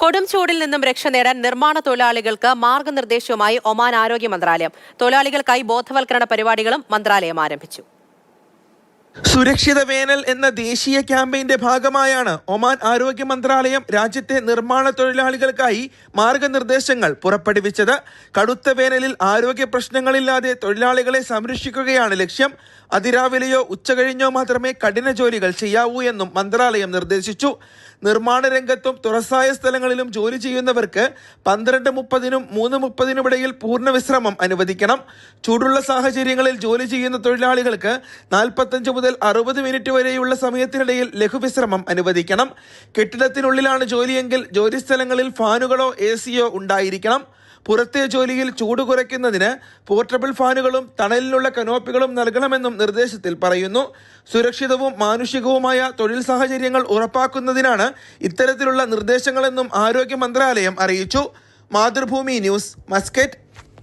കൊടും ചൂടിൽ നിന്നും രക്ഷ നേടാൻ നിർമ്മാണ തൊഴിലാളികൾക്ക് മാർഗനിർദ്ദേശവുമായി ഒമാൻ ആരോഗ്യ മന്ത്രാലയം. തൊഴിലാളികൾക്കായി ബോധവൽക്കരണ പരിപാടികളും മന്ത്രാലയം ആരംഭിച്ചു. സുരക്ഷിത വേനൽ എന്ന ദേശീയ ക്യാമ്പയിന്റെ ഭാഗമായാണ് ഒമാൻ ആരോഗ്യ മന്ത്രാലയം രാജ്യത്തെ നിർമ്മാണ തൊഴിലാളികൾക്കായി മാർഗനിർദ്ദേശങ്ങൾ പുറപ്പെടുവിച്ചത്. കടുത്ത വേനലിൽ ആരോഗ്യ പ്രശ്നങ്ങളില്ലാതെ തൊഴിലാളികളെ സംരക്ഷിക്കുകയാണ് ലക്ഷ്യം. അതിരാവിലെയോ ഉച്ചകഴിഞ്ഞോ മാത്രമേ കഠിന ജോലികൾ ചെയ്യാവൂ എന്നും മന്ത്രാലയം നിർദ്ദേശിച്ചു. നിർമ്മാണ രംഗത്തും തുറസായ സ്ഥലങ്ങളിലും ജോലി ചെയ്യുന്നവർക്ക് 12:30-നും 3:30-നും ഇടയിൽ പൂർണ്ണ വിശ്രമം അനുവദിക്കണം. ചൂടുള്ള സാഹചര്യങ്ങളിൽ ജോലി ചെയ്യുന്ന തൊഴിലാളികൾക്ക് 45 മുതൽ 60 മിനിറ്റ് വരെയുള്ള സമയത്തിനിടയിൽ ലഘുവിശ്രമം അനുവദിക്കണം. കെട്ടിടത്തിനുള്ളിലാണ് ജോലിയെങ്കിൽ ജോലിസ്ഥലങ്ങളിൽ ഫാനുകളോ AC-യോ ഉണ്ടായിരിക്കണം. പുറത്തെ ജോലിയിൽ ചൂട് കുറയ്ക്കുന്നതിന് പോർട്ടബിൾ ഫാനുകളും തണലിനുള്ള കനോപ്പികളും നൽകണമെന്നും നിർദ്ദേശത്തിൽ പറയുന്നു. സുരക്ഷിതവും മാനുഷികവുമായ തൊഴിൽ സാഹചര്യങ്ങൾ ഉറപ്പാക്കുന്നതിനാണ് ഇത്തരത്തിലുള്ള നിർദ്ദേശങ്ങളെന്നും ആരോഗ്യ മന്ത്രാലയം അറിയിച്ചു. Mathrubhumi news, Muscat.